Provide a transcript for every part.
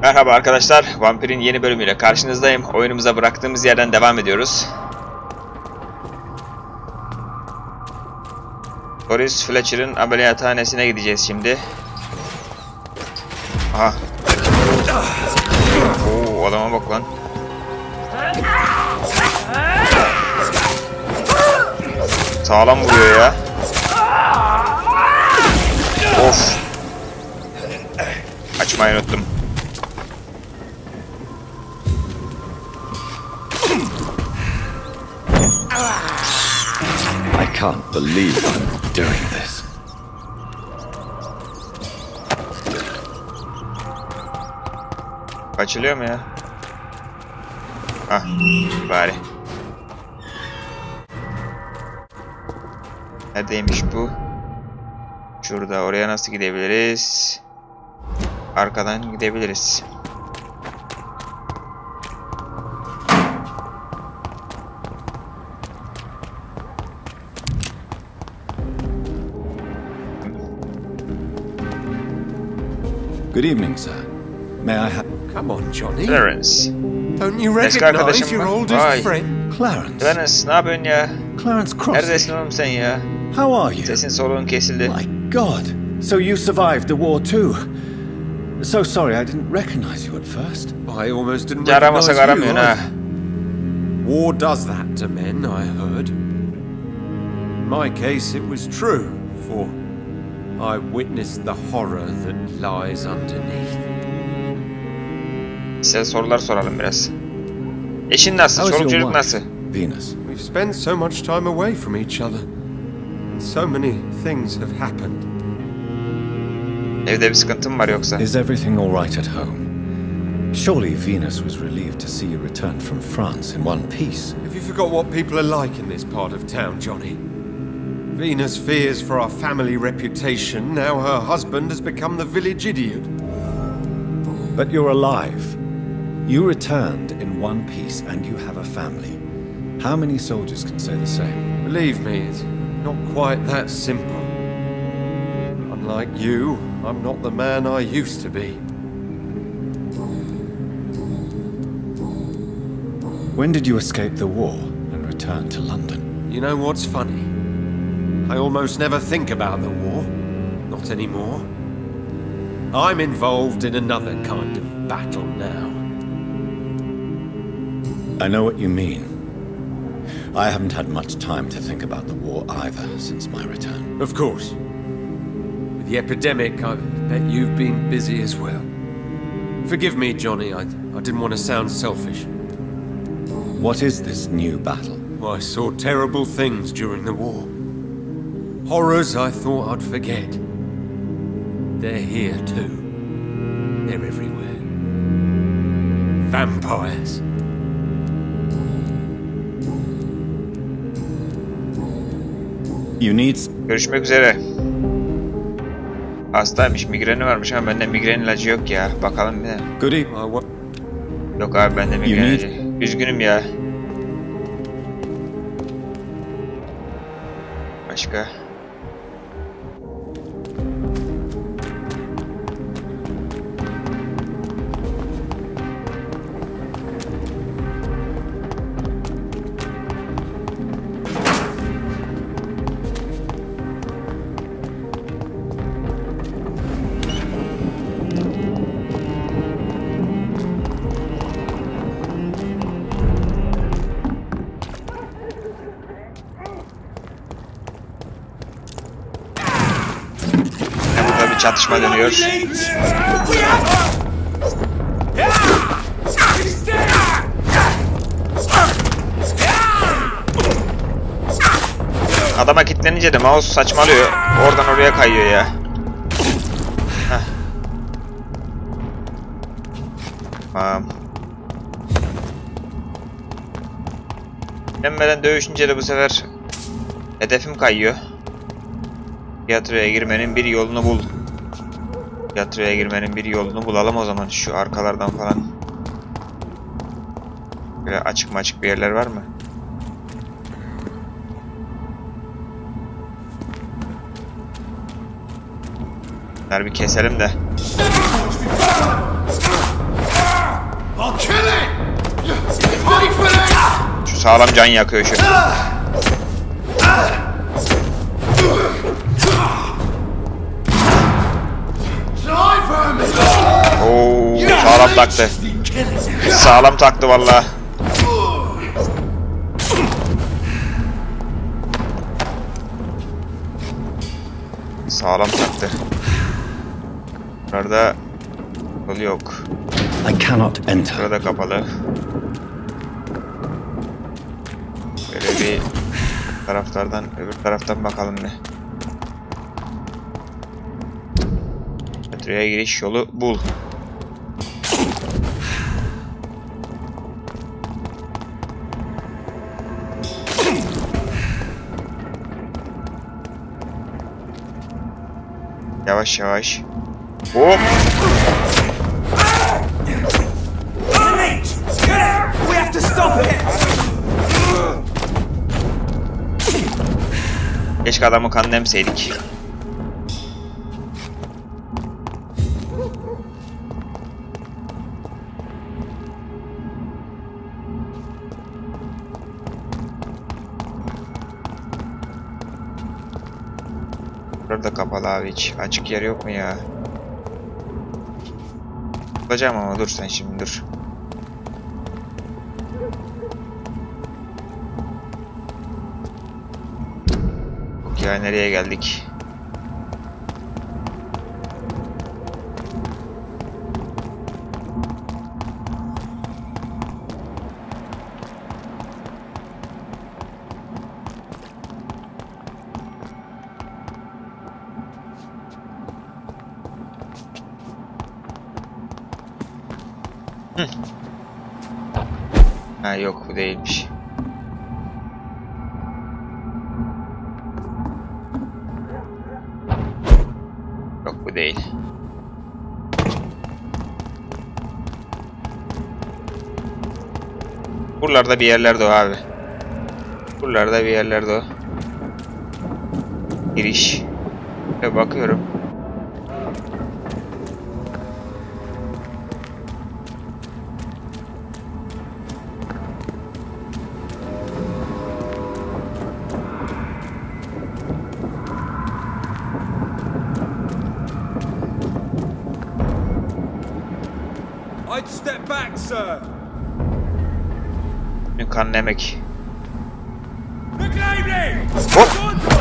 Merhaba arkadaşlar, Vampyr'in yeni bölümüyle karşınızdayım. Oyunumuza bıraktığımız yerden devam ediyoruz. Boris Fletcher'ın ameliyathanesine gideceğiz şimdi. Aha. Oo, adama bak lan. Sağlam vuruyor ya. Of. Açmayı unuttum. I can't believe I'm doing this. Açılıyor mu ya? Ah, bari. Neredeymiş bu? Şurada, oraya nasıl gidebiliriz? Arkadan gidebiliriz. Good evening, sir. May I have... Come on, Johnny. Clarence. Don't you Eski recognize arkadaşım your mı? oldest Vay. friend? Clarence. Clarence, ne yapıyorsun ya? Clarence Cross. Neredesin oğlum sen ya? How are you? Sesin soluğun kesildi. My God. So you survived the war too. So sorry, I didn't recognize you at first. I almost didn't Aramasak recognize aramıyorsun you ha. either. War does that to men, I heard. In my case, it was true, for I witnessed the horror that lies underneath. Size sorular soralım biraz. Eşin nasıl? How's Çoluk your çocuk wife, nasıl? Venus? We've spent so much time away from each other. And so many things have happened. Evde bir sıkıntın var yoksa? Is everything all right at home? Surely Venus was relieved to see you return from France in one piece. Have you forgot what people are like in this part of town, Johnny? Venus fears for our family reputation. Now her husband has become the village idiot. But you're alive. You returned in one piece and you have a family. How many soldiers can say the same? Believe me, it's not quite that simple. Unlike you, I'm not the man I used to be. When did you escape the war and return to London? You know what's funny? I almost never think about the war. Not anymore. I'm involved in another kind of battle now. I know what you mean. I haven't had much time to think about the war either since my return. Of course. With the epidemic, I bet you've been busy as well. Forgive me, Johnny, I didn't want to sound selfish. What is this new battle? I saw terrible things during the war. Horrors I thought I'd forget. They're here too. They're everywhere. Vampires. You need... Görüşmek üzere. Hastaymış, migreni varmış ama bende migren ilacı yok ya. Bakalım bir de. Good evening. Yok abi bende migren ilacı. Üzgünüm ya. Başka? Çatışma dönüyor. Adama kilitlenince de mouse saçmalıyor. Oradan oraya kayıyor ya. Heh. Tamam. Denmeden dövüşünce de bu sefer hedefim kayıyor. Tiyatroya girmenin bir yolunu bul. Tiyatroya girmenin bir yolunu bulalım o zaman. Şu arkalardan falan. Böyle açık bir yerler var mı? Bunları bir keselim de. sağlam can yakıyor şu. Oo, sağlam taktı. Sağlam taktı vallahi. Sağlam taktı. Burada yol yok. I cannot enter. Burada kapalı. Böyle bir taraflardan, öbür taraftan bakalım ne. Metroya giriş yolu bul. Yavaş yavaş. Hop. Keşke adamı kanını emseydik. Burada kapalı abi, hiç açık yer yok mu ya? Bulacağım ama dur sen şimdi dur. Yok ya, nereye geldik? Ha yok, bu değilmiş. Yok, bu değil. Buralarda bir yerlerde o abi. Buralarda bir yerlerde o. Giriş. Ve bakıyorum. I'd step back, sir. Kan emek. Hop!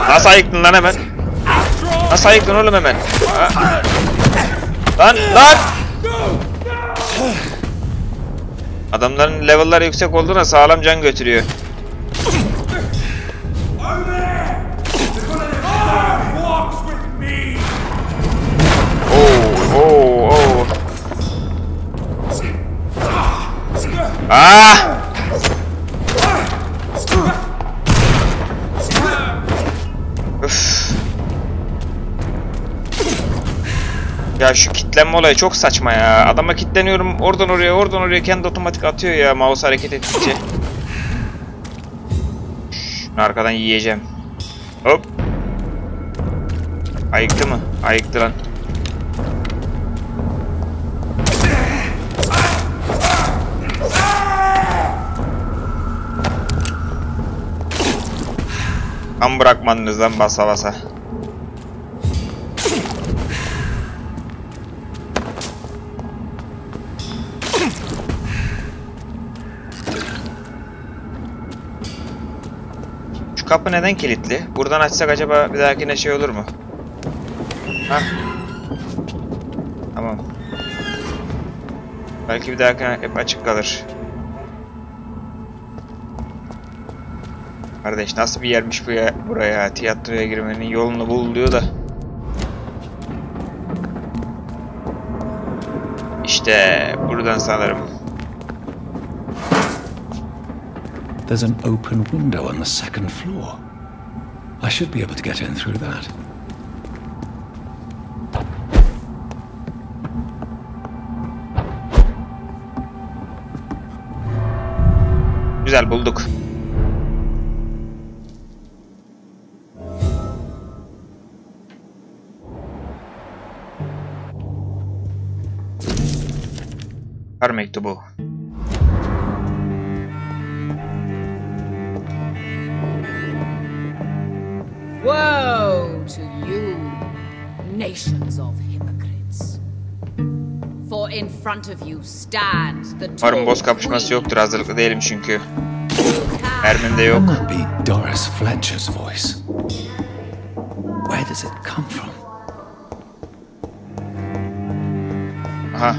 Nasıl ayıktın lan hemen? Nasıl ayıktın oğlum hemen? Ha? Lan! Adamların level'ları yüksek olduğuna sağlam can götürüyor. Oo. Ah! Üf. Ya şu kitlenme olayı çok saçma ya. Adama kitleniyorum, oradan oraya kendi otomatik atıyor ya mouse hareket ettikçe. Şunu arkadan yiyeceğim. Hop. Ayıktı mı? Ayıktı lan. Kan bırakmadınızdan basa basa. Şu kapı neden kilitli? Buradan açsak acaba bir dahakine şey olur mu? Hah. Tamam. Belki bir dahakine hep açık kalır. Kardeş nasıl bir yermiş bu ya, buraya? Tiyatroya girmenin yolunu bul diyor da. İşte buradan sanırım. There's an open window on the second floor. I should be able to get in through that. Güzel, bulduk. Kar mektubu. Woe to you, nations of hypocrites. For in front of you stands the Umarım boss kapışması yoktur. Hazırlıklı değilim çünkü. Mermim de yok. Can that be Doris Fletcher's voice? Where does it come from? Aha.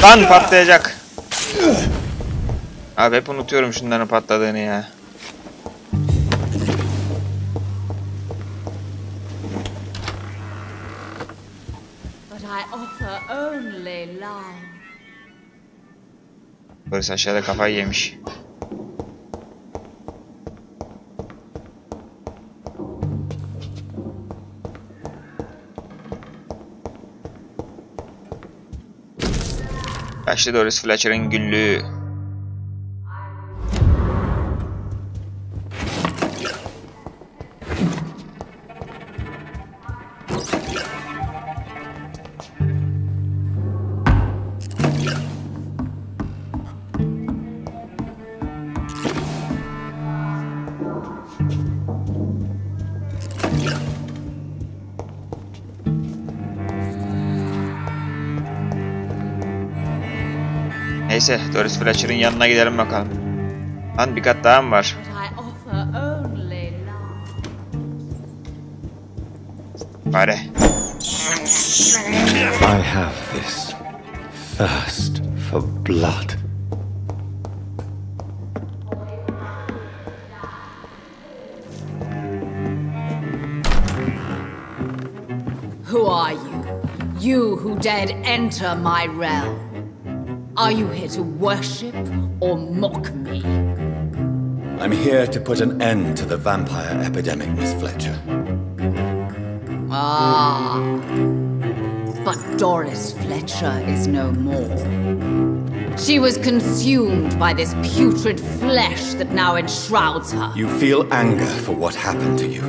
Lan patlayacak. Abi hep unutuyorum şunların patladığını ya. But I offer only love. Polis aşağıda kafayı yemiş. Yaşlı Doris Fletcher'ın günlüğü. Neyse, Doris Fletcher'ın yanına gidelim bakalım. Lan bir kat daha mı var? Bari. I have this thirst for blood. Who are you? You who dared enter my realm. Are you here to worship or mock me? I'm here to put an end to the vampire epidemic, Miss Fletcher. Ah, but Doris Fletcher is no more. She was consumed by this putrid flesh that now enshrouds her. You feel anger for what happened to you,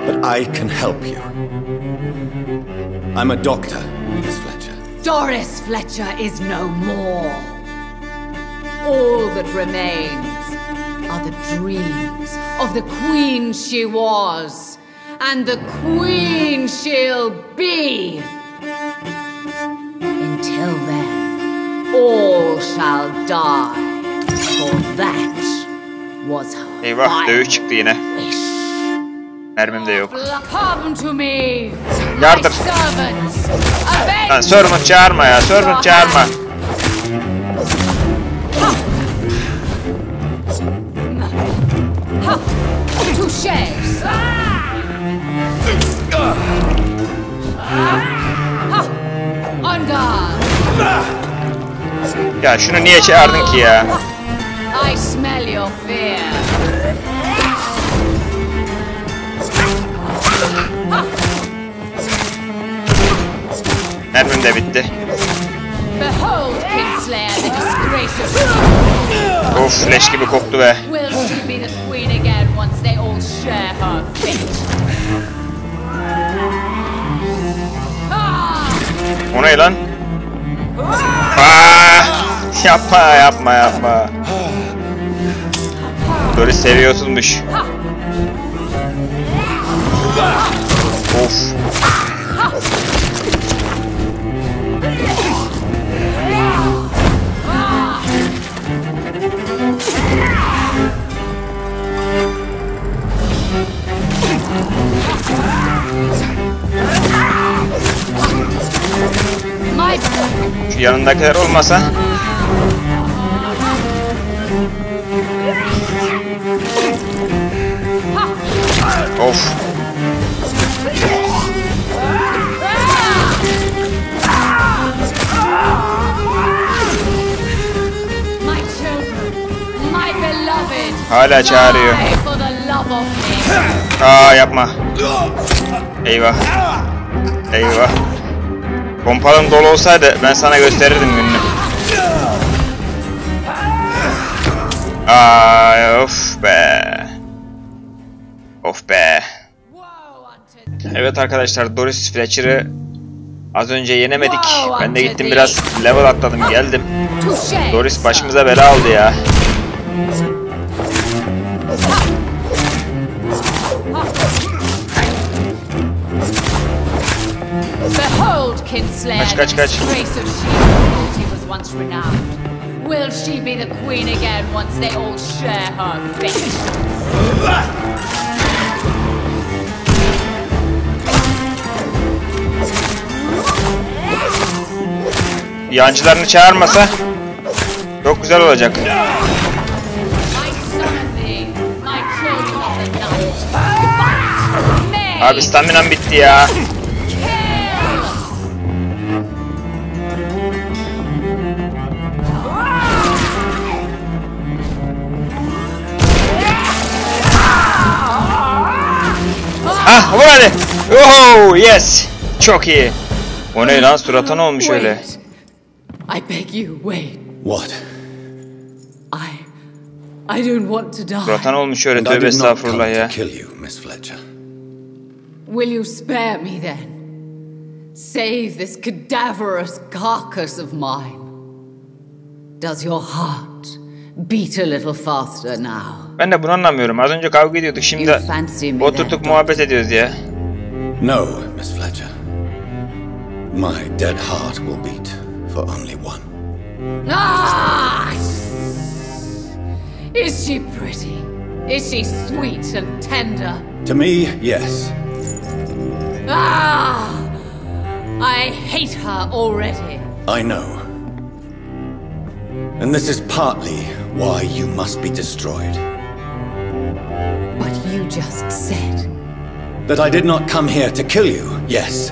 but I can help you. I'm a doctor, Miss Fletcher. Doris Fletcher is no more. All that remains are the dreams of the queen she was, and the queen she'll be. Until then, all shall die, for that was her Eyvah, dövüş çıktı yine. wish. Mermim de yok. Come to me, Yardım. my servants. Avenge Lan servant çağırma ya, servant çağırma. Touché. On guard. Ya şunu niye çağırdın ki ya? I smell your fear. Mermim de bitti. Behold, Kingslayer, the disgrace of Of, leş gibi koktu be. Will she be the queen again once they all share her fate? O ne lan? Aa, yapma yapma yapma. Doris seviyorsunmuş. Of. Şu yanındakiler olmasa. Of. Hala çağırıyor. Aa, yapma. Eyvah. Eyvah. Pompalım dolu olsaydı ben sana gösterirdim gününü. Aa, of be. Of be. Evet arkadaşlar, Doris Fletcher'ı Az önce yenemedik. Ben de gittim biraz level atladım geldim. Doris başımıza bela oldu ya. Kaç. Will she be the queen again once they all share her fate? Yancılarını çağırmasa çok güzel olacak. Abi staminam bitti ya. Ah, vur hadi. Oho, yes. Çok iyi. O ne lan, suratına olmuş öyle. I beg you, wait. What? I don't want to die. Suratına olmuş öyle, tövbe estağfurullah ya. Will you spare me then? Save this cadaverous carcass of mine. Does your heart beat a little faster now? Ben de bunu anlamıyorum. Az önce kavga ediyorduk, şimdi oturduk muhabbet ediyoruz ya. No, Miss Fletcher. My dead heart will beat for only one. Ah! Is she pretty? Is she sweet and tender? To me, yes. Ah! I hate her already. I know. And this is partly why you must be destroyed. But you just said that I did not come here to kill you, yes.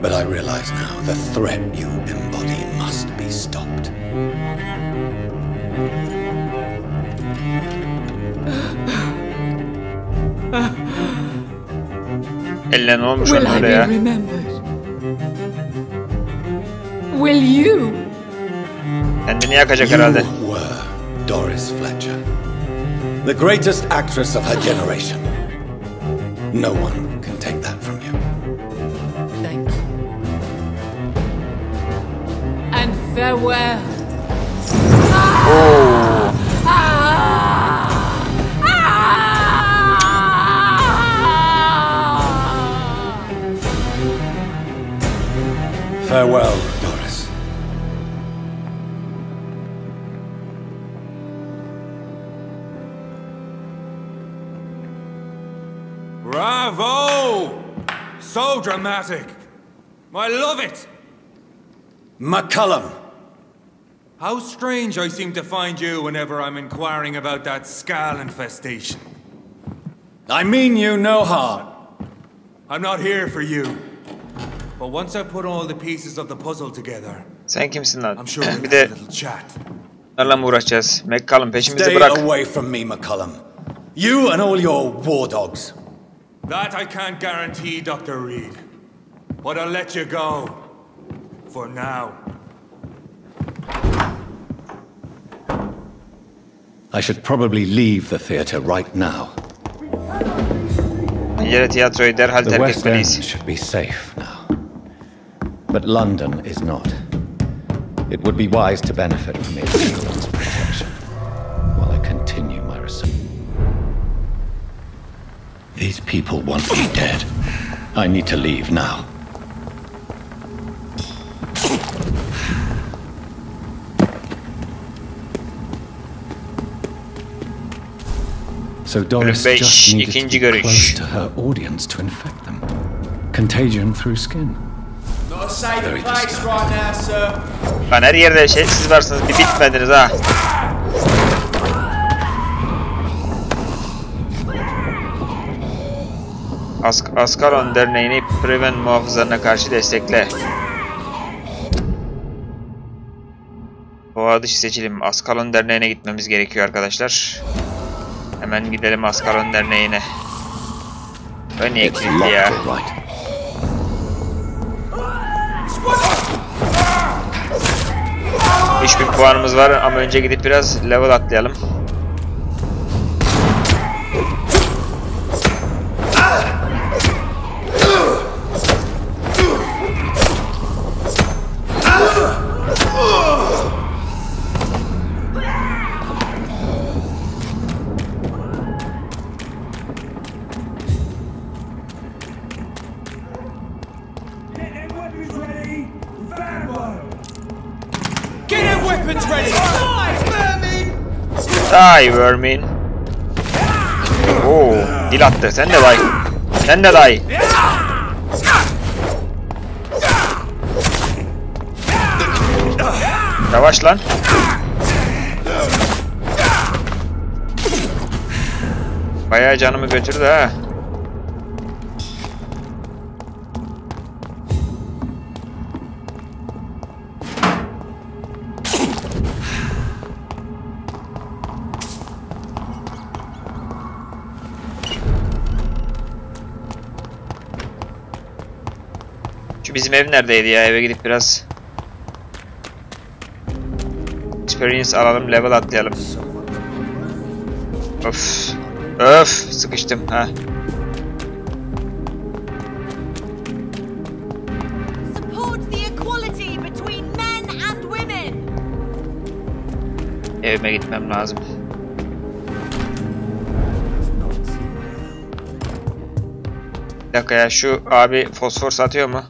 But I realize now the threat you embody must be stopped. Eline ne olmuş öyle ya? Will you? Kendini yakacak herhalde. You were Doris Fletcher, the greatest actress of her generation. No one can take that from you. Thank you. And farewell. Oh. Farewell, Doris. Bravo! So dramatic. I love it. McCullum. How strange I seem to find you whenever I'm inquiring about that skull infestation. I mean you no harm. I'm not here for you. But once I put all the pieces of the puzzle together, sen kimsin lan? I'm sure we'll Bir de have a little chat. onlarla mı uğraşacağız? McCullum peşimizi Stay bırak. away from me, McCullum. You and all your war dogs. That I can't guarantee, Dr. Reid. But I'll let you go. For now. I should probably leave the theater right now. İngiltere tiyatroyu derhal The terk West End etmeliyiz. should be safe now. But London is not. It would be wise to benefit from England's protection while I continue my research. These people want me dead. I need to leave now. So Doris just needed to be close to her audience to infect them. Contagion through skin. Not a safe place right now, sir. Lan her yerde siz varsınız, bir bitmediniz ha. Askalon Derneği'ni Preven muhafızlarına karşı destekle. Doğadişi seçilim. Askalon Derneği'ne gitmemiz gerekiyor arkadaşlar. Hemen gidelim Askalon Derneği'ne. Ben niye kilitli ya? 3000 puanımız var ama önce gidip biraz level atlayalım. Weapons ready. Die vermin. Oo, dil attı. Sen de day. Sen de day. Yavaş lan. Bayağı canımı götürdü ha. Şu bizim ev neredeydi ya? Eve gidip biraz experience alalım, level atlayalım. Of. Öf, sıkıştım ha. Evime gitmem lazım. Bir dakika ya, şu abi fosfor satıyor mu?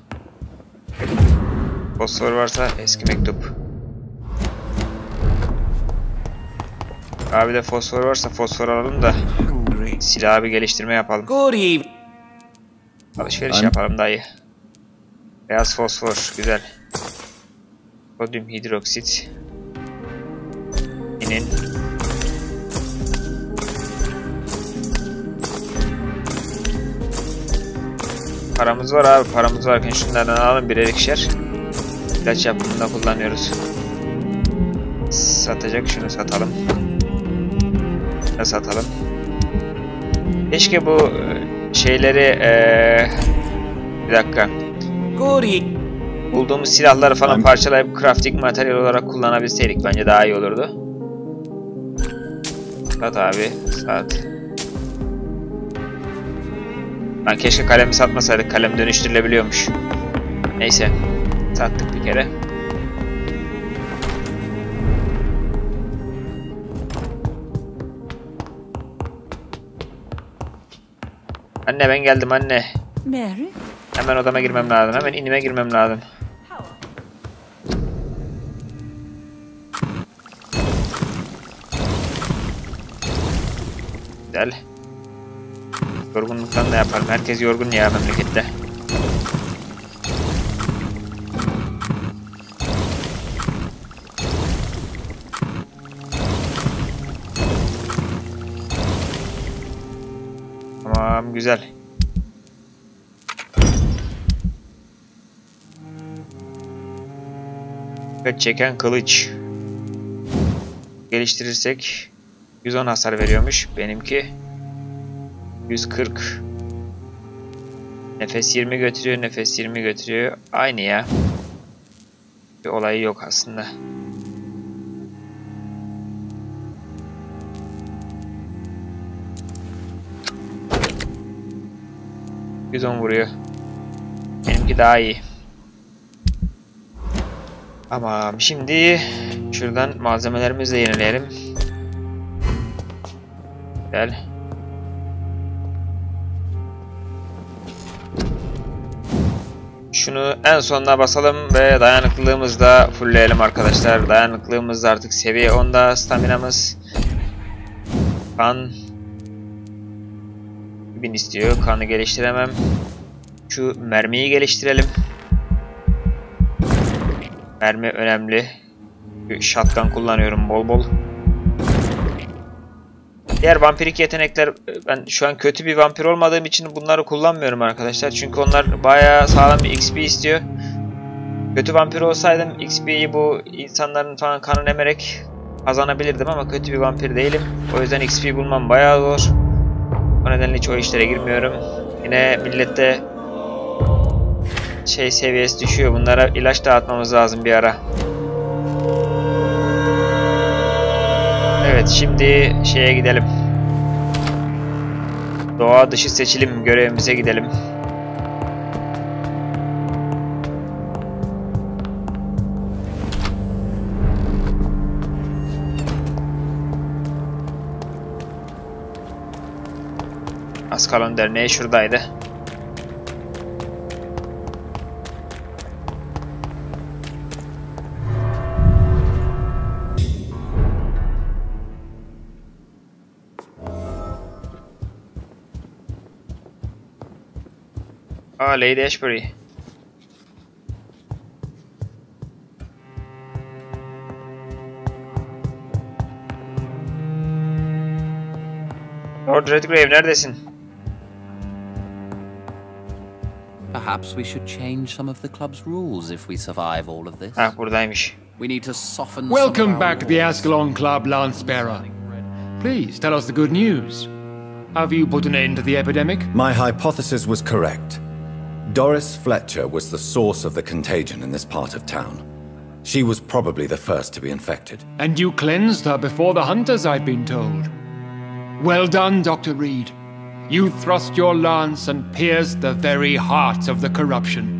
Fosfor varsa eski mektup. Abi de fosfor varsa fosfor alalım da silahı bir geliştirme yapalım. Alışveriş yapalım dayı. Beyaz fosfor güzel. Sodyum hidroksit. İnin. Paramız var abi, paramız varken şunlardan alalım, birer ikişer. İlaç yapımında kullanıyoruz. Satacak, şunu satalım. Ne satalım? Keşke bu şeyleri bir dakika. Bulduğumuz silahları falan parçalayıp crafting materyal olarak kullanabilseydik bence daha iyi olurdu. Sat abi, sat. Ben keşke kalemi satmasaydık, kalem dönüştürülebiliyormuş. Neyse, sattık bir kere. Anne ben geldim anne. Mary? Hemen odama girmem lazım. Hemen inime girmem lazım. Güzel. Yorgunluktan da yaparım. Herkes yorgun ya memlekette. Tamam, güzel. Dikkat çeken kılıç. Geliştirirsek 110 hasar veriyormuş. Benimki 140. Nefes 20 götürüyor, nefes 20 götürüyor. Aynı ya. Bir olayı yok aslında. %10 vuruyor. Benimki daha iyi. Tamam, şimdi şuradan malzemelerimizi de yenileyelim. Güzel. Şunu en sonuna basalım ve dayanıklılığımızı da fullleyelim arkadaşlar. Dayanıklılığımız da artık seviye 10'da. Staminamız. Kan 1000 istiyor. Kanı geliştiremem. Şu mermiyi geliştirelim. Mermi önemli. Shotgun kullanıyorum bol bol. Diğer vampirik yetenekler, ben şu an kötü bir vampir olmadığım için bunları kullanmıyorum arkadaşlar. Çünkü onlar bayağı sağlam bir XP istiyor. Kötü vampir olsaydım XP'yi bu insanların falan kanını emerek kazanabilirdim ama kötü bir vampir değilim. O yüzden XP bulmam bayağı zor. O nedenle hiç o işlere girmiyorum. Yine millette seviyesi düşüyor. Bunlara ilaç dağıtmamız lazım bir ara. Evet, şimdi şeye gidelim. Doğadişi seçilim görevimize gidelim. Askalon Derneği şuradaydı. Lady Ashbury. Lord Redgrave neredesin? Perhaps we should change some of the club's rules if we survive all of this. Buradaymış. We need to soften. Welcome back to the Ascalon Club, Lancebearer. Please tell us the good news. Have you put an end to the epidemic? My hypothesis was correct. Doris Fletcher was the source of the contagion in this part of town. She was probably the first to be infected. And you cleansed her before the hunters, I've been told. Well done, Dr. Reid. You thrust your lance and pierced the very heart of the corruption.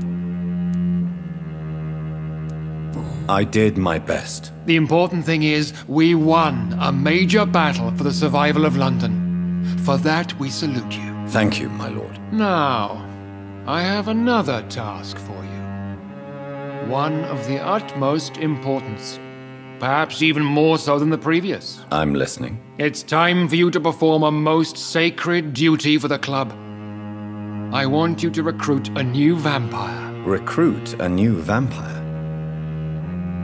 I did my best. The important thing is, we won a major battle for the survival of London. For that, we salute you. Thank you, my lord. Now, I have another task for you. One of the utmost importance. Perhaps even more so than the previous. I'm listening. It's time for you to perform a most sacred duty for the club. I want you to recruit a new vampire. Recruit a new vampire?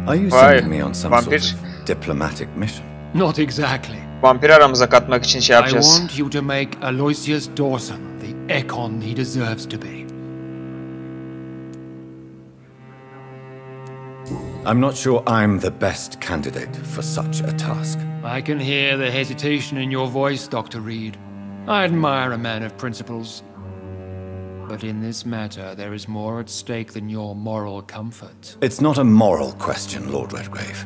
Are you sending me on some Vampyr. sort of diplomatic mission? Not exactly. Vampir aramıza katmak için şey I yapacağız. want you to make Aloysius Dawson the Ekon he deserves to be. I'm not sure I'm the best candidate for such a task. I can hear the hesitation in your voice, Dr. Reid. I admire a man of principles. But in this matter, there is more at stake than your moral comfort. It's not a moral question, Lord Redgrave.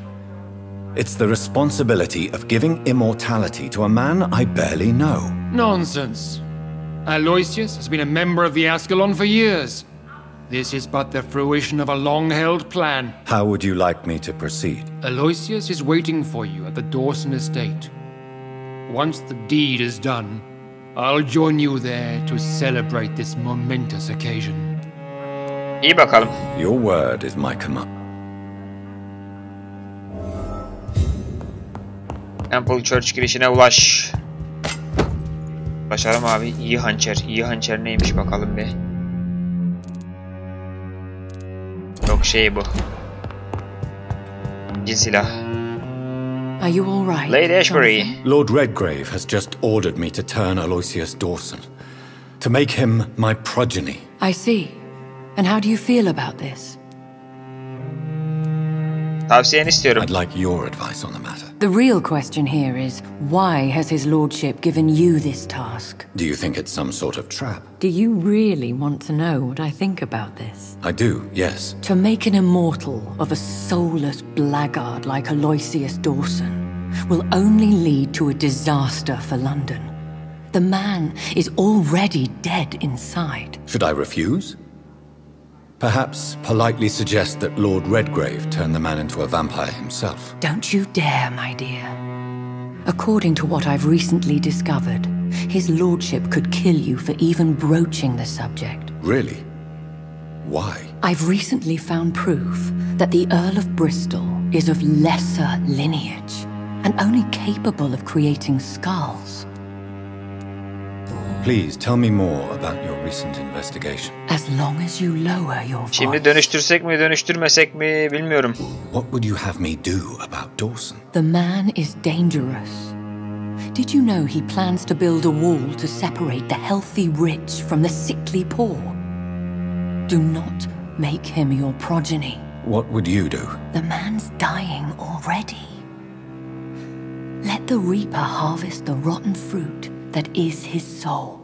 It's the responsibility of giving immortality to a man I barely know. Nonsense. Aloysius has been a member of the Ascalon for years. This is but the fruition of a long-held plan. How would you like me to proceed? Aloysius is waiting for you at the Dawson estate. Once the deed is done, I'll join you there to celebrate this momentous occasion. İyi bakalım. Your word is my command. Temple Church girişine ulaş. Başarım abi. İyi hançer. İyi hançer neymiş bakalım bir. Yok şey bu. İncil silah. Are you all right, Lady Ashbury. Jonathan? Lord Redgrave has just ordered me to turn Aloysius Dawson, to make him my progeny. I see. And how do you feel about this? Tavsiyeni istiyorum. I'd like your advice on the matter. The real question here is, why has his lordship given you this task? Do you think it's some sort of trap? Do you really want to know what I think about this? I do, yes. To make an immortal of a soulless blackguard like Aloysius Dawson will only lead to a disaster for London. The man is already dead inside. Should I refuse? Perhaps politely suggest that Lord Redgrave turn the man into a vampire himself. Don't you dare, my dear. According to what I've recently discovered, his lordship could kill you for even broaching the subject. Really? Why? I've recently found proof that the Earl of Bristol is of lesser lineage and only capable of creating skulls. Please tell me more about your recent investigation. As long as you lower your voice. Şimdi dönüştürsek mi dönüştürmesek mi bilmiyorum. What would you have me do about Dawson? The man is dangerous. Did you know he plans to build a wall to separate the healthy rich from the sickly poor? Do not make him your progeny. What would you do? The man's dying already. Let the reaper harvest the rotten fruit that is his soul.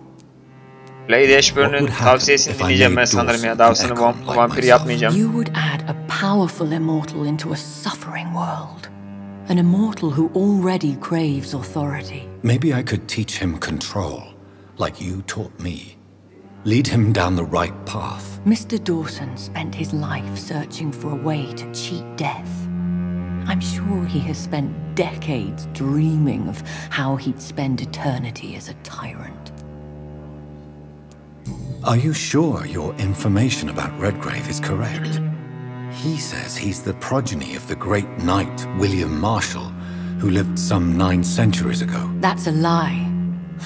Lady Ashburn'un tavsiyesini dinleyeceğim ben sanırım ya. Davasını vampir yapmayacağım. You would add a powerful immortal into a suffering world. An immortal who already craves authority. Maybe I could teach him control, like you taught me. Lead him down the right path. Mr. Dawson spent his life searching for a way to cheat death. I'm sure he has spent decades dreaming of how he'd spend eternity as a tyrant. Are you sure your information about Redgrave is correct? He says he's the progeny of the great knight William Marshall, who lived some 9 centuries ago. That's a lie.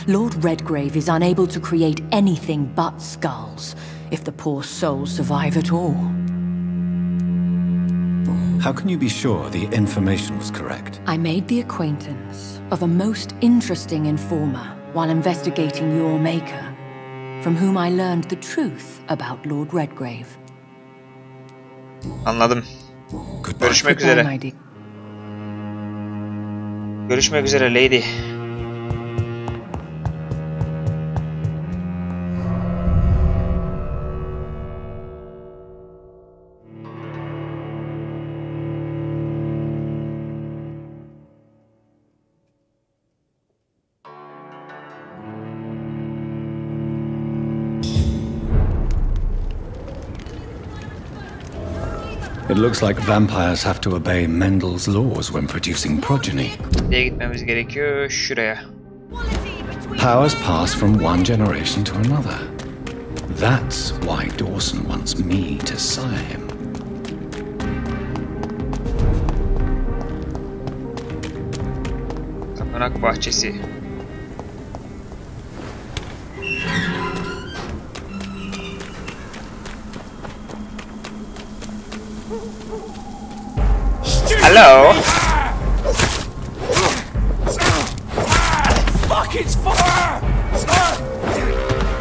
Lord Redgrave is unable to create anything but skulls, if the poor souls survive at all. How can you be sure the information was correct? I made the acquaintance of a most interesting informer while investigating your maker, from whom I learned the truth about Lord Redgrave. Anladım. Görüşmek üzere. Görüşmek üzere lady. It looks like vampires have to obey Mendel's laws when producing progeny. Nereye gitmemiz gerekiyor? Şuraya. Powers pass from one generation to another. That's why Dawson wants me to sire him. Tapınak bahçesi. Hello.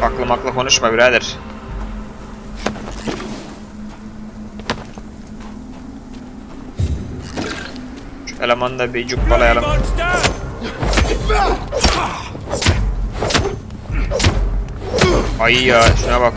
Aklı makla konuşma birader. Şu elemanı da bir cukbalayalım. Ay ya şuna bak.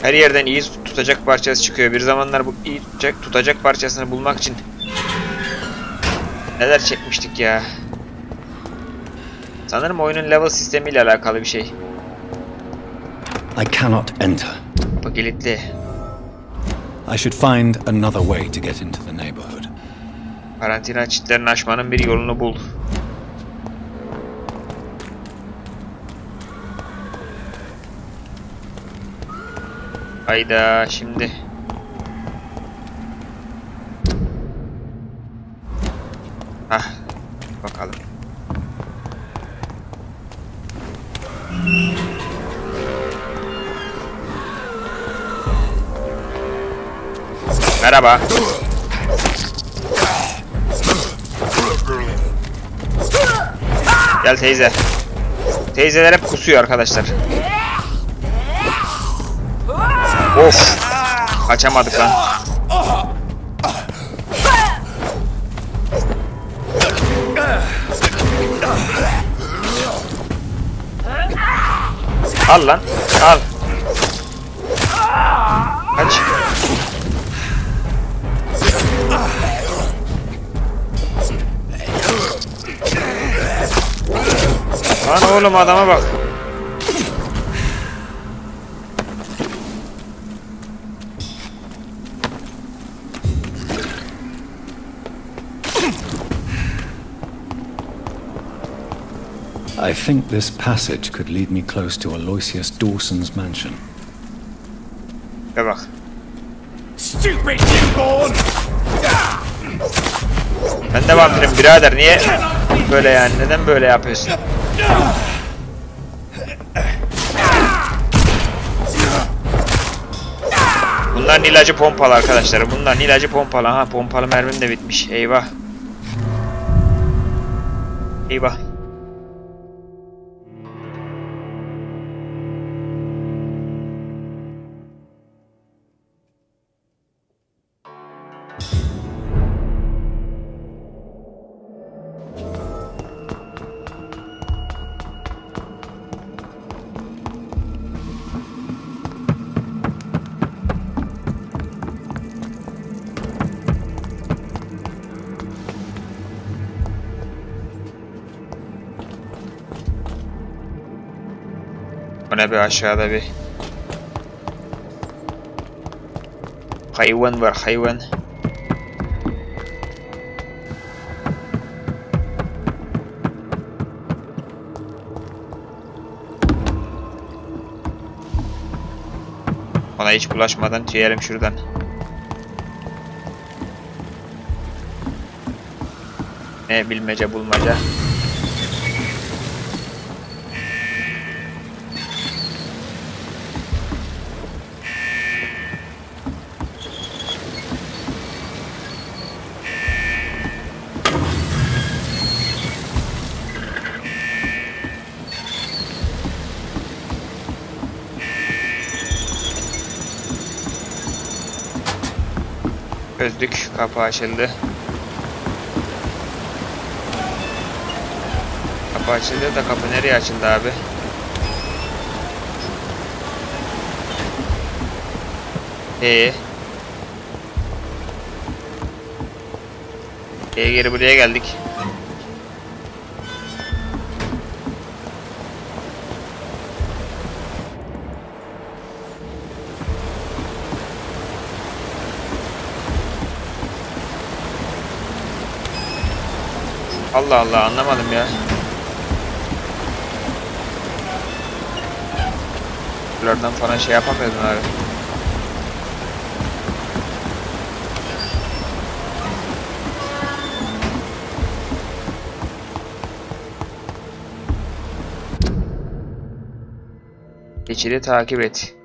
Her yerden iyi tutacak parçası çıkıyor. Bir zamanlar bu iyi tutacak parçasını bulmak için neler çekmiştik ya. Sanırım oyunun level sistemiyle alakalı bir şey. I cannot enter. Kapı kilitli. I should find another way to get into the neighborhood. Karantina çitlerini aşmanın bir yolunu bul. Hayda şimdi. Hah bakalım. Merhaba. Gel teyze. Teyzeler hep kusuyor arkadaşlar. Of. Kaçamadık lan. Al lan. Al. Kaç. Lan oğlum adama bak. I think this passage could lead me close to Aloysius Dawson's mansion. Gel bak. Stupid newborn! Ben de vampirim birader, niye böyle yani, neden böyle yapıyorsun? Bunların ilacı pompalı arkadaşlar, bunların ilacı pompalı. Ha, pompalı mermim de bitmiş, eyvah. Eyvah. Bu ne be, aşağıda bir hayvan var, hayvan. Ona hiç bulaşmadan tüyelim şuradan. Ne bilmece bulmaca. Çözdük. Kapı açıldı. Kapı açıldı da kapı nereye açıldı abi? Geri buraya geldik. Allah Allah, anlamadım ya. Buradan falan şey yapamıyordum abi. Geçidi takip et.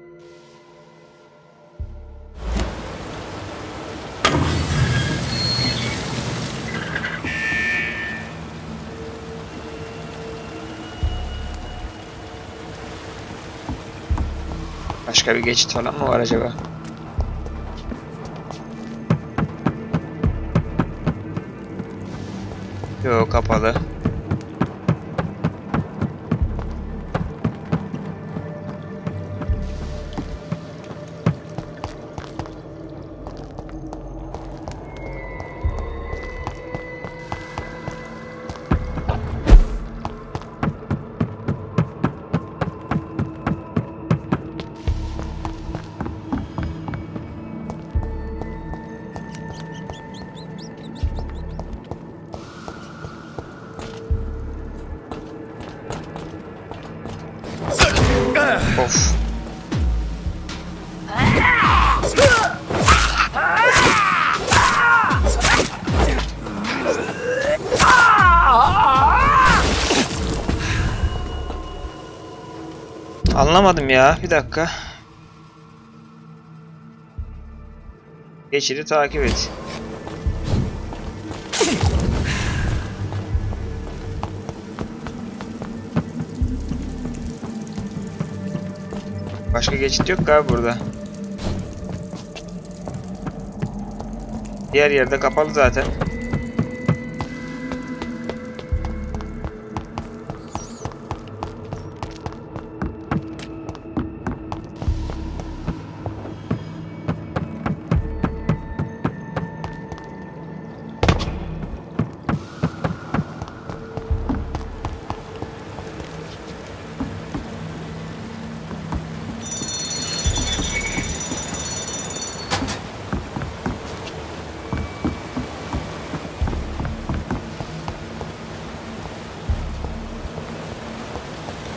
Başka bir geçit falan mı var acaba? Yok, kapalı. Of. Anlamadım ya. Bir dakika. Geçidi takip et. Başka geçit yok galiba burada. Diğer yerde kapalı zaten.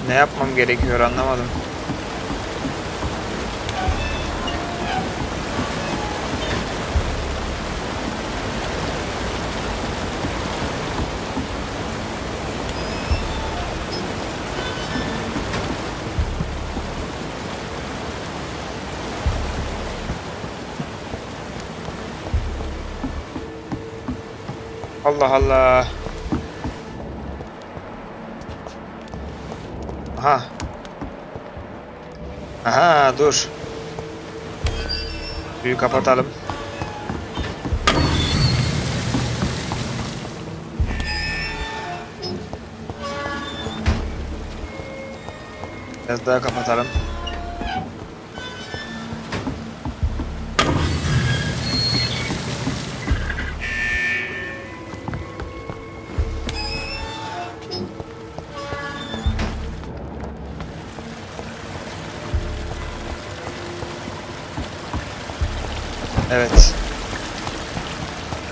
Ne yapmam gerekiyor anlamadım. Allah Allah. Aha. Aha, dur. Suyu kapatalım. Biraz daha kapatalım. Evet.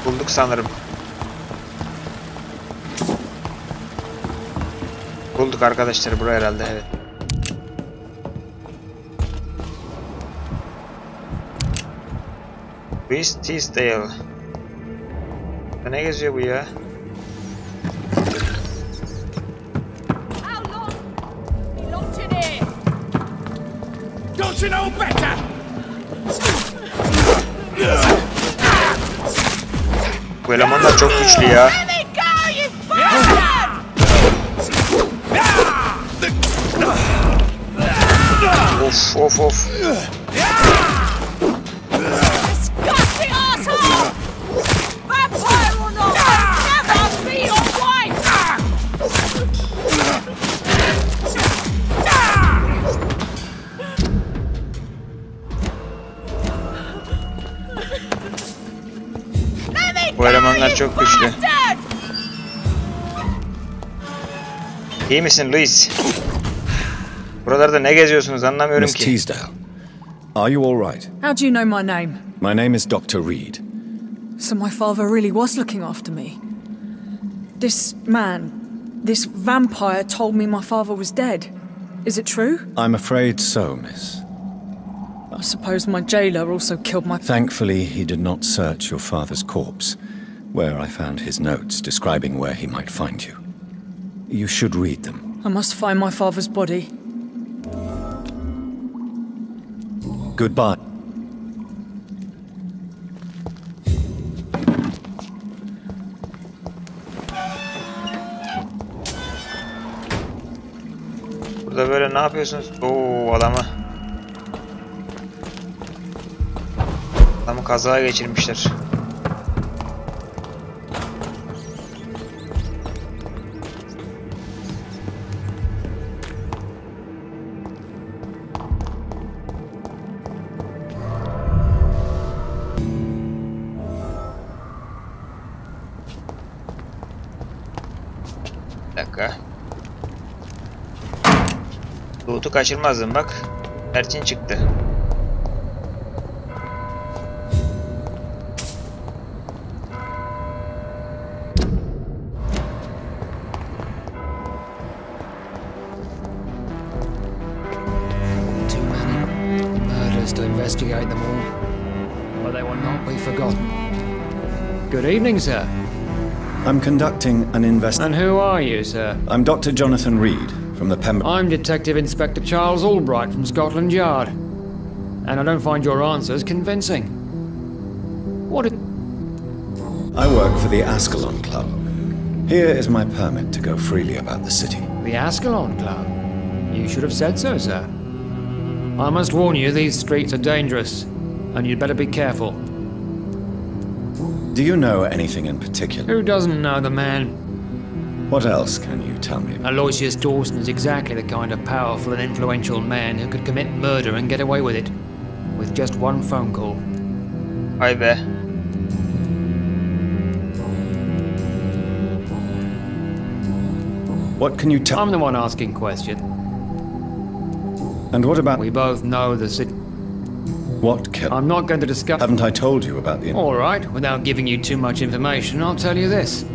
Bulduk sanırım. Bulduk arkadaşlar, burası herhalde, evet. Louis Teasdale. Ne geziyor bu ya? Don't you know better? Bu elemanlar çok güçlü ya. Of of of. Disgusting asshole! Vampire or not, never be your wife! Bu elemanlar çok güçlü. İyi misin Louis? Buralarda ne geziyorsunuz anlamıyorum Miss ki. Teasdale, are you all right? How do you know my name? My name is Dr. Reid. So my father really was looking after me. This man, this vampire told me my father was dead. Is it true? I'm afraid so, miss. I suppose my jailer also killed my... Thankfully, he did not search your father's corpse, where I found his notes describing where he might find you. You should read them. I must find my father's body. Goodbye. Burada böyle ne yapıyorsunuz? Oo adamı kaza geçirmişler. Bir dakika. Loot'u kaçırmazdım bak. Erçin çıktı. Too many murders to investigate them all, but they will not be forgotten. Good evening, sir. I'm conducting an investigation. And who are you, sir? I'm Dr. Jonathan Reid from the I'm Detective Inspector Charles Albright from Scotland Yard. And I don't find your answers convincing. I work for the Ascalon Club. Here is my permit to go freely about the city. The Ascalon Club? You should have said so, sir. I must warn you, these streets are dangerous, and you'd better be careful. Do you know anything in particular? Who doesn't know the man? What else can you tell me? Aloysius Dawson is exactly the kind of powerful and influential man who could commit murder and get away with it, with just one phone call. Vay be. What can you tell? I'm the one asking question. And what about... We both know the city. What killed? I'm not going to discuss... Haven't I told you about the... All right, without giving you too much information, I'll tell you this.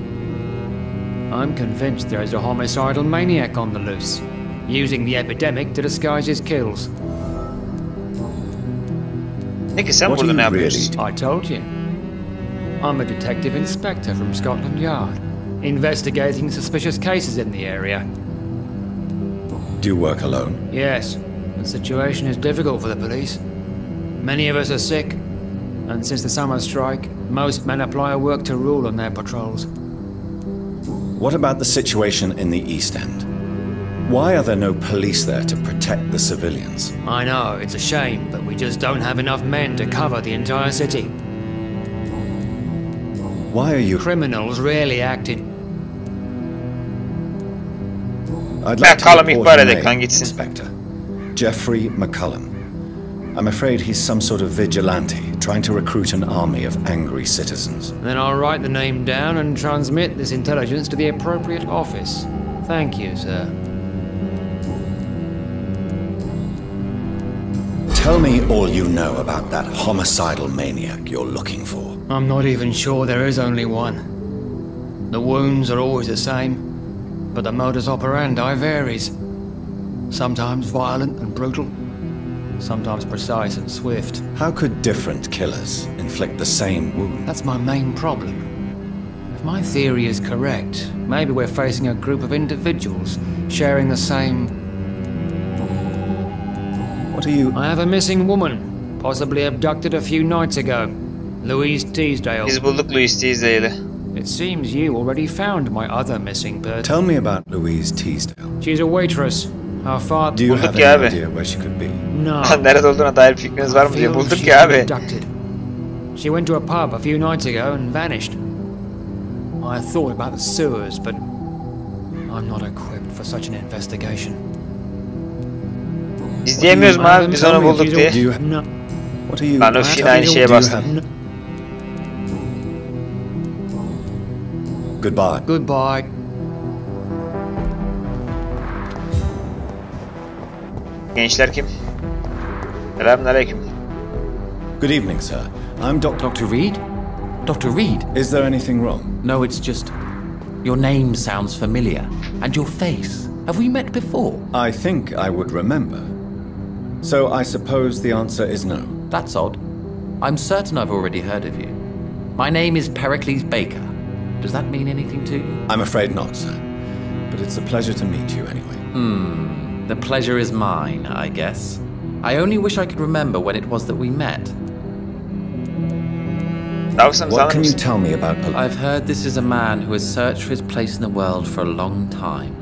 I'm convinced there is a homicidal maniac on the loose, using the epidemic to disguise his kills. Peki sen burada ne yapıyorsun? I told you. I'm a detective inspector from Scotland Yard, investigating suspicious cases in the area. Do you work alone? Yes, the situation is difficult for the police. Many of us are sick, and since the summer strike, most men apply a work to rule on their patrols. What about the situation in the East End? Why are there no police there to protect the civilians? I know, it's a shame, but we just don't have enough men to cover the entire city. Why are you... Criminals rarely acted. I'd like to Callum report ihbar a edek lan name, gitsin. Inspector. Jeffrey McCullum. I'm afraid he's some sort of vigilante, trying to recruit an army of angry citizens. Then I'll write the name down and transmit this intelligence to the appropriate office. Thank you, sir. Tell me all you know about that homicidal maniac you're looking for. I'm not even sure there is only one. The wounds are always the same, but the modus operandi varies. Sometimes violent and brutal, sometimes precise and swift. How could different killers inflict the same wound? That's my main problem. If my theory is correct, maybe we're facing a group of individuals sharing the same... What are you... I have a missing woman, possibly abducted a few nights ago. Louise Teasdale. Biz bulduk Louise Teasdale'ı. It seems you already found my other missing person. Tell me about Louise Teasdale. She's a waitress. Her father... Do you have any idea where she could be? No. Nerede olduğuna dair fikriniz var mı diye bulduk ya abi. She went to a pub a few nights ago and vanished. I thought about the sewers, but I'm not equipped for such an investigation. İzleyemiyoruz mu abi biz onu bulduk diye. Lan öf yine aynı şeye bastım. Goodbye. Goodbye. Gençler kim? Selamünaleyküm. Good evening, sir. I'm Dr. Reid? Dr. Reid? Is there anything wrong? No, it's just... Your name sounds familiar. And your face. Have we met before? I think I would remember. So I suppose the answer is no. That's odd. I'm certain I've already heard of you. My name is Pericles Baker. Does that mean anything to you? I'm afraid not, sir. But it's a pleasure to meet you anyway. The pleasure is mine, I guess. I only wish I could remember when it was that we met. What can you tell me about... I've heard this is a man who has searched for his place in the world for a long time.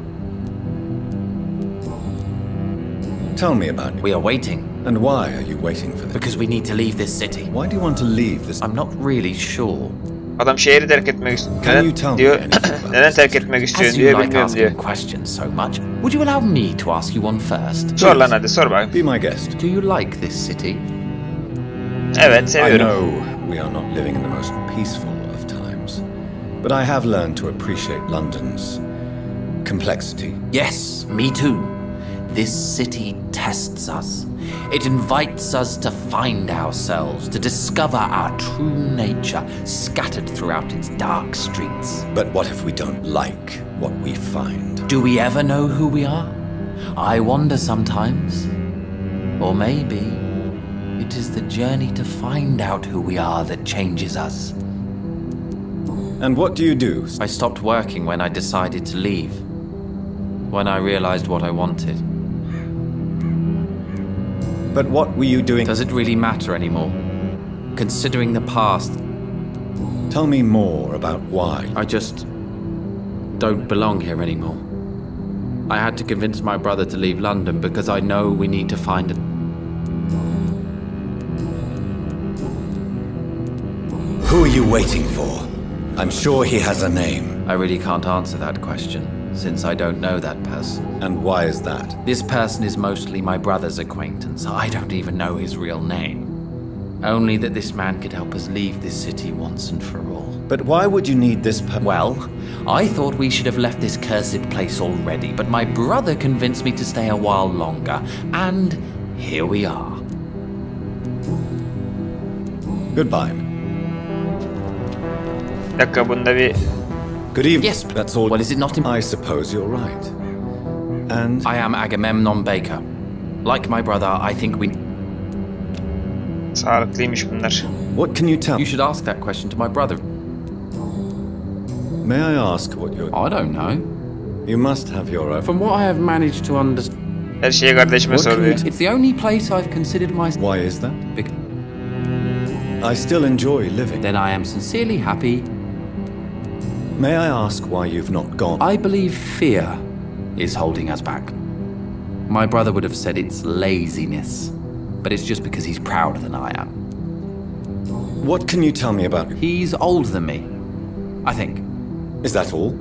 Tell me about it. We are waiting. And why are you waiting for this? Because we need to leave this city. Why do you want to leave this? I'm not really sure. Adam şehri terk etmek istiyor diyor. Neden terk etmek istiyor diyor bilmiyorum diyor. Questions so much. Would you allow me to ask you one first? Sor lan hadi sor bak. Be my guest. Do you like this city? Evet seviyorum. I know we are not living in the most peaceful of times, but I have learned to appreciate London's complexity. Yes, me too. This city tests us. It invites us to find ourselves, to discover our true nature scattered throughout its dark streets. But what if we don't like what we find? Do we ever know who we are? I wonder sometimes. Or maybe it is the journey to find out who we are that changes us. And what do you do? I stopped working when I decided to leave. When I realized what I wanted. But what were you doing? Does it really matter anymore? Considering the past. Tell me more about why. I just don't belong here anymore. I had to convince my brother to leave London because I know we need to find a... Who are you waiting for? I'm sure he has a name. I really can't answer that question, since I don't know that person. And why is that? This person is mostly my brother's acquaintance. I don't even know his real name. Only that this man could help us leave this city once and for all. But why would you need this person? Well, I thought we should have left this cursed place already, but my brother convinced me to stay a while longer. And here we are. Goodbye. Dakika bunda bir... Good evening. Yes, that's all. Well, is it not I suppose you're right. And... I am Agamemnon Baker. Like my brother, I think we... Sağlıklıymış bunlar. What can you tell? You should ask that question to my brother. May I ask what you're... I don't know. You must have your own... From what I have managed to understand... Her şeyi kardeşime soruyor. It's the only place I've considered myself... Why is that? I still enjoy living. Then I am sincerely happy. May I ask why you've not gone? I believe fear is holding us back. My brother would have said it's laziness, but it's just because he's prouder than I am. What can you tell me about him? He's older than me, I think. Is that all?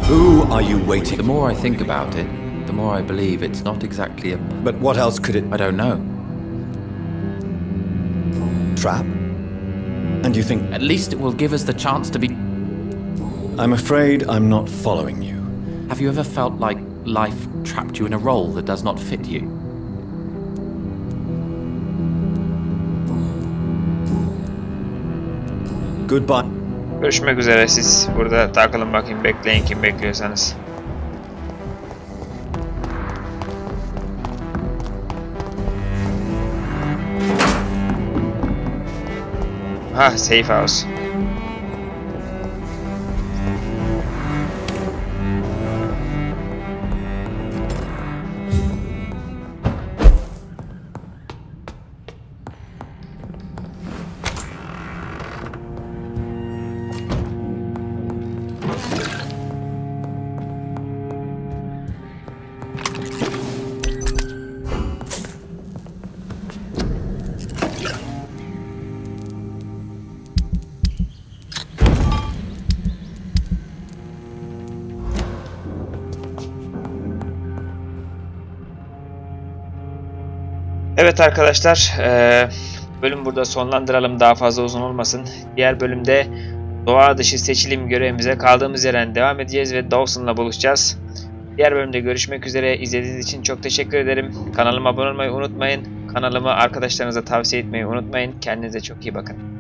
Who are you waiting? The more I think about it, the more I believe it's not exactly a... But what else could it... I don't know. Trap? And you think... At least it will give us the chance to be... I'm afraid I'm not following you. Have you ever felt like life trapped you in a role that does not fit you? Goodbye. Görüşmek üzere, siz burada takılın bakayım, bekleyin kim bekliyorsanız. Ha, safe house. Evet arkadaşlar, bölüm burada sonlandıralım, daha fazla uzun olmasın. Diğer bölümde Doğadişi seçilim görevimize kaldığımız yerden devam edeceğiz ve Dawson'la buluşacağız. Diğer bölümde görüşmek üzere. İzlediğiniz için çok teşekkür ederim. Kanalıma abone olmayı unutmayın. Kanalımı arkadaşlarınıza tavsiye etmeyi unutmayın. Kendinize çok iyi bakın.